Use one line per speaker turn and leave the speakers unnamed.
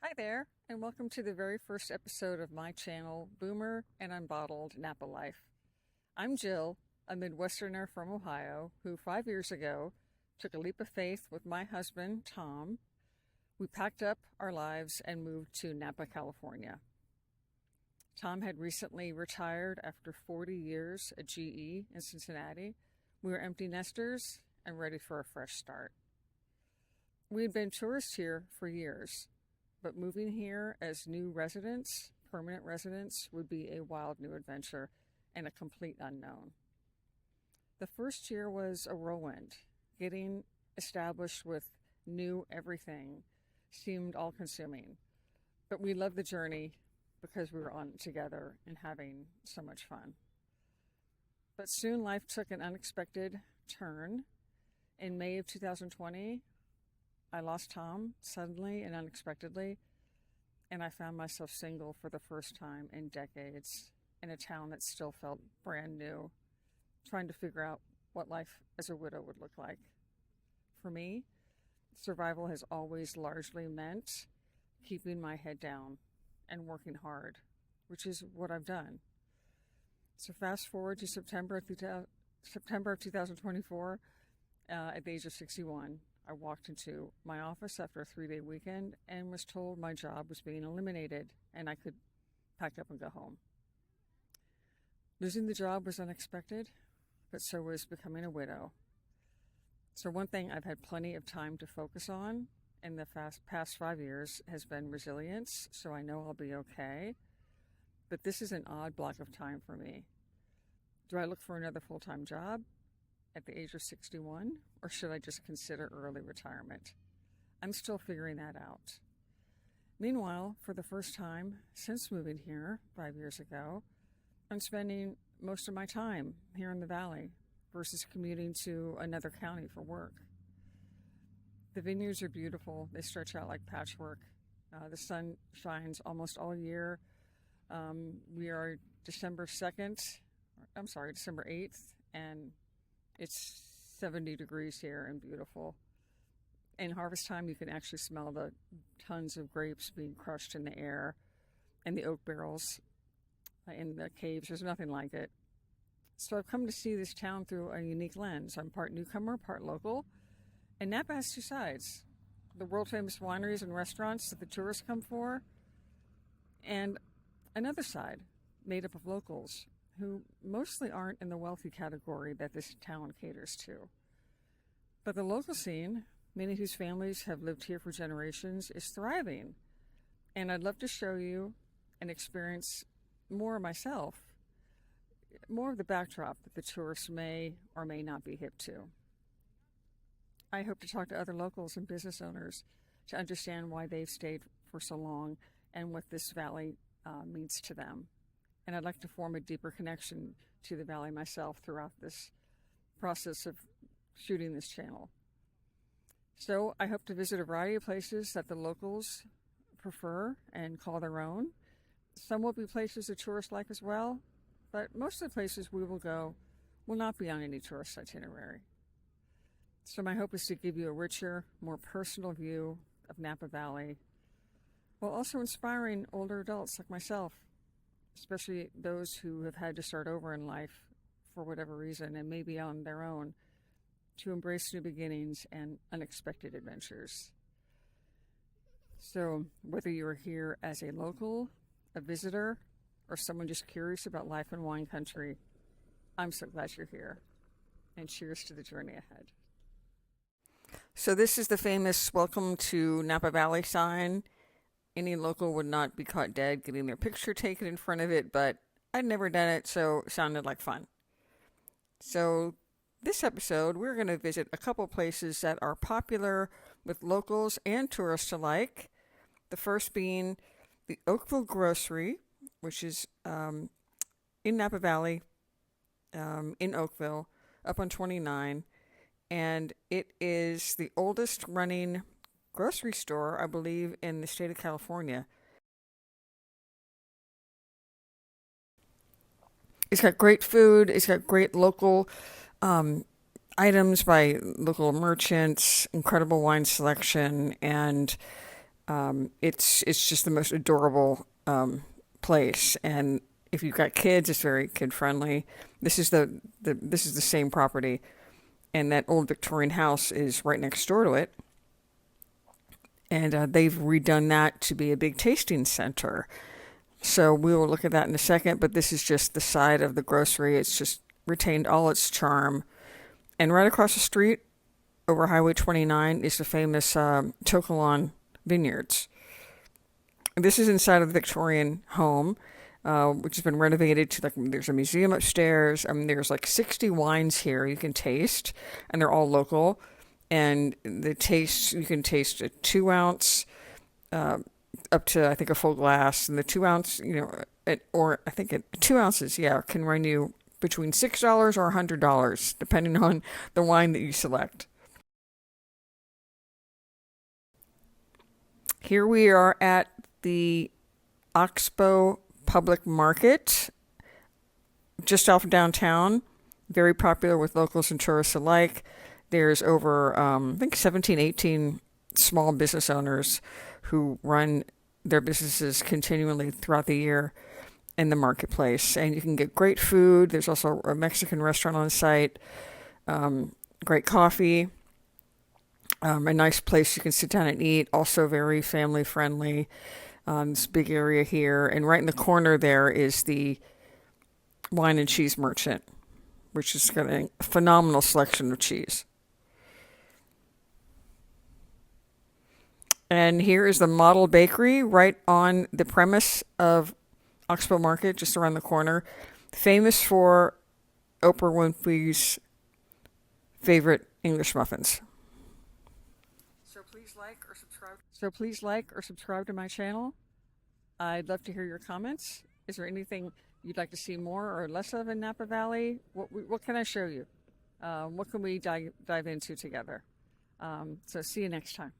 Hi there, and welcome to the very first episode of my channel, Boomer and Unbottled Napa Life. I'm Jill, a Midwesterner from Ohio, who 5 years ago took a leap of faith with my husband, Tom. We packed up our lives and moved to Napa, California. Tom had recently retired after 40 years at GE in Cincinnati. We were empty nesters and ready for a fresh start. We had been tourists here for years, but moving here as new residents, permanent residents, would be a wild new adventure and a complete unknown. The first year was a whirlwind. Getting established with new everything seemed all-consuming, but we loved the journey because we were on it together and having so much fun. But soon life took an unexpected turn. In May of 2020, I lost Tom suddenly and unexpectedly, and I found myself single for the first time in decades in a town that still felt brand new, trying to figure out what life as a widow would look like. For me, survival has always largely meant keeping my head down and working hard, which is what I've done. So fast forward to September of 2024, at the age of 61. I walked into my office after a 3-day weekend and was told my job was being eliminated and I could pack up and go home. Losing the job was unexpected, but so was becoming a widow. So one thing I've had plenty of time to focus on in the past 5 years has been resilience, so I know I'll be okay. But this is an odd block of time for me. Do I look for another full-time job at the age of 61, or should I just consider early retirement? I'm still figuring that out. Meanwhile, for the first time since moving here 5 years ago, I'm spending most of my time here in the valley versus commuting to another county for work. The vineyards are beautiful. They stretch out like patchwork. The sun shines almost all year. We are December 8th, and it's 70 degrees here and beautiful. In harvest time, you can actually smell the tons of grapes being crushed in the air and the oak barrels in the caves. There's nothing like it. So I've come to see this town through a unique lens. I'm part newcomer, part local. And Napa has two sides: the world-famous wineries and restaurants that the tourists come for, and another side made up of locals who mostly aren't in the wealthy category that this town caters to. But the local scene, many whose families have lived here for generations, is thriving. And I'd love to show you and experience more myself, more of the backdrop that the tourists may or may not be hip to. I hope to talk to other locals and business owners to understand why they've stayed for so long and what this valley means to them. And I'd like to form a deeper connection to the valley myself throughout this process of shooting this channel. So I hope to visit a variety of places that the locals prefer and call their own. Some will be places the tourists like as well, but most of the places we will go will not be on any tourist itinerary. So my hope is to give you a richer, more personal view of Napa Valley, while also inspiring older adults like myself, especially those who have had to start over in life for whatever reason and maybe on their own, to embrace new beginnings and unexpected adventures. So whether you're here as a local, a visitor, or someone just curious about life in wine country, I'm so glad you're here. And cheers to the journey ahead. So this is the famous "Welcome to Napa Valley" sign. Any local would not be caught dead getting their picture taken in front of it, but I'd never done it, so it sounded like fun. So this episode, we're going to visit a couple places that are popular with locals and tourists alike. The first being the Oakville Grocery, which is in Napa Valley, in Oakville, up on 29. And it is the oldest running grocery store, I believe, in the state of California. It's got great food. It's got great local items by local merchants, incredible wine selection, and It's just the most adorable place, and if you've got kids, it's very kid friendly. This is this is the same property, and that old Victorian house is right next door to it. And they've redone that to be a big tasting center. So we will look at that in a second, but this is just the side of the grocery. It's just retained all its charm. And right across the street over Highway 29 is the famous Tokalon Vineyards. This is inside of the Victorian home, which has been renovated to there's a museum upstairs. There's like 60 wines here you can taste, and they're all local. And the taste, you can taste a 2 ounce, up to I think a full glass, and the 2 ounce, or I think 2 ounces, yeah, can run you between $6 or $100, depending on the wine that you select. Here we are at the Oxbow Public Market, just off of downtown, very popular with locals and tourists alike. There's over, I think 17, 18 small business owners who run their businesses continually throughout the year in the marketplace. And you can get great food. There's also a Mexican restaurant on site, great coffee, a nice place you can sit down and eat. Also very family friendly. This big area here. And right in the corner there is the wine and cheese merchant, which is got a phenomenal selection of cheese. And here is the Model Bakery right on the premise of Oxbow Market, just around the corner. Famous for Oprah Winfrey's favorite English muffins. So please like or subscribe to my channel. I'd love to hear your comments. Is there anything you'd like to see more or less of in Napa Valley? What can I show you? What can we dive into together? So see you next time.